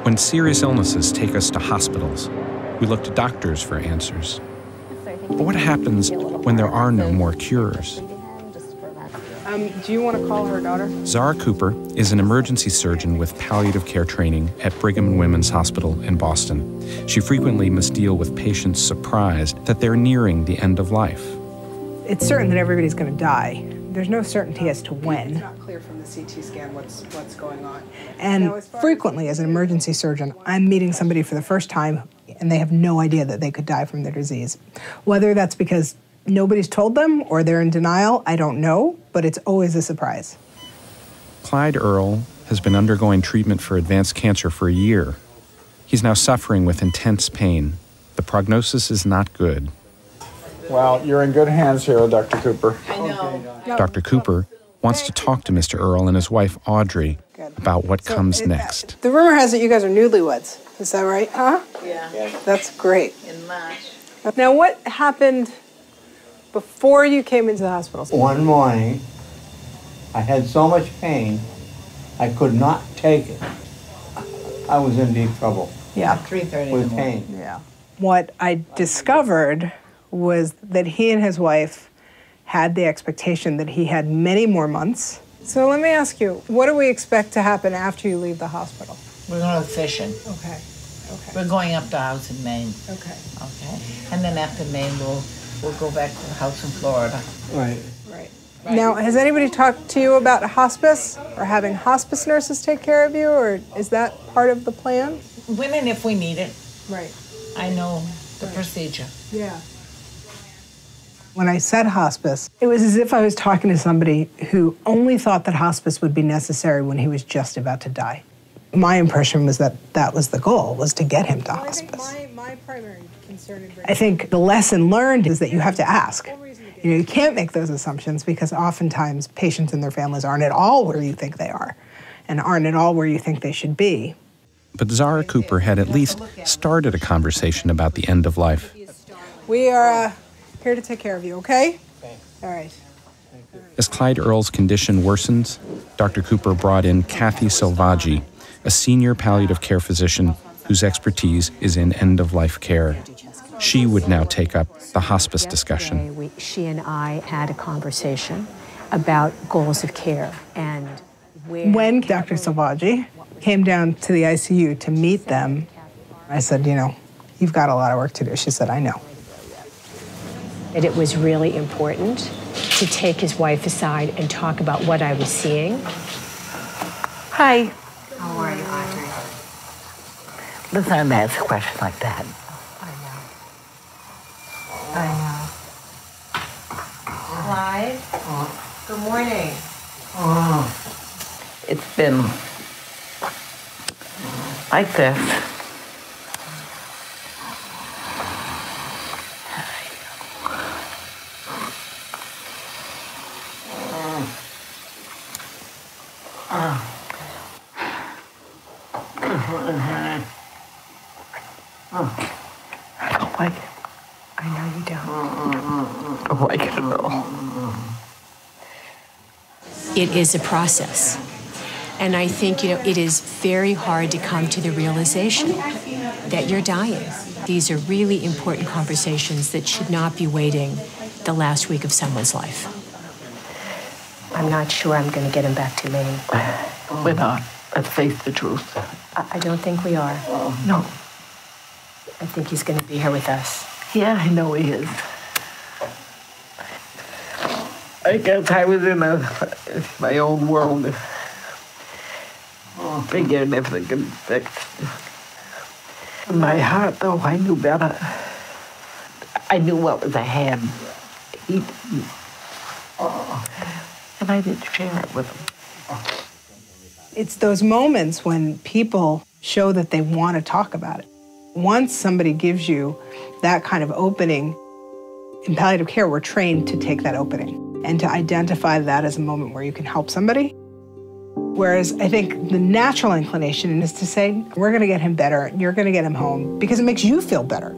When serious illnesses take us to hospitals, we look to doctors for answers. But what happens when there are no more cures? Do you want to call her daughter? Zara Cooper is an emergency surgeon with palliative care training at Brigham and Women's Hospital in Boston. She frequently must deal with patients surprised that they're nearing the end of life. It's certain that everybody's going to die. There's no certainty as to when. It's not clear from the CT scan what's going on. And frequently, as an emergency surgeon, I'm meeting somebody for the first time, and they have no idea that they could die from their disease. Whether that's because nobody's told them or they're in denial, I don't know, but it's always a surprise. Clyde Earle has been undergoing treatment for advanced cancer for a year. He's now suffering with intense pain. The prognosis is not good. Well, you're in good hands here, Dr. Cooper. I know. Dr. Cooper wants to talk to Mr. Earle and his wife, Audrey, about what comes next. The rumor has it you guys are newlyweds. Is that right? Huh? Yeah. That's great. In March. Now, what happened before you came into the hospital? One morning, I had so much pain, I could not take it. I was in deep trouble. Yeah. 3:30 with pain. Yeah. What I discovered was that he and his wife had the expectation that he had many more months. So let me ask you, what do we expect to happen after you leave the hospital? We're going fishing. Okay. We're going up to a house in Maine. Okay. Okay. And then after Maine, we'll go back to the house in Florida. Right. Now, has anybody talked to you about hospice or having hospice nurses take care of you, or is that part of the plan? When and if we need it. Right. I know the procedure. Yeah. When I said hospice, it was as if I was talking to somebody who only thought that hospice would be necessary when he was just about to die. My impression was that that was the goal, was to get him to hospice. I think my primary concern is... I think the lesson learned is that you have to ask. You can't make those assumptions because oftentimes patients and their families aren't at all where you think they are and aren't at all where you think they should be. But Zara Cooper had at least started a conversation about the end of life. We are here to take care of you, okay? All right. As Clyde Earle's condition worsens, Dr. Cooper brought in Kathy Selvaggi, a senior palliative care physician whose expertise is in end-of-life care. She would now take up the hospice discussion. She and I had a conversation about goals of care and when Dr. Selvaggi came down to the ICU to meet them, I said, you know, you've got a lot of work to do. She said, I know. that it was really important to take his wife aside and talk about what I was seeing. Hi. How are you, Audrey? Let's not ask a question like that. I know. Clyde? Good morning. It's been like this. I don't like it. I know you don't. I don't like it at all. It is a process. And I think, it is very hard to come to the realization that you're dying. These are really important conversations that should not be waiting the last week of someone's life. I'm not sure I'm going to get him back to Maine. We're not. Let's face the truth. I don't think we are. No. I think he's going to be here with us. Yeah, I know he is. I guess I was in my own world, figuring everything could be fixed. In my heart, though, I knew better. I knew what was ahead. He didn't. And I didn't share it with him. It's those moments when people show that they want to talk about it. Once somebody gives you that kind of opening, in palliative care, we're trained to take that opening and to identify that as a moment where you can help somebody. Whereas I think the natural inclination is to say, we're going to get him better, and you're going to get him home, because it makes you feel better.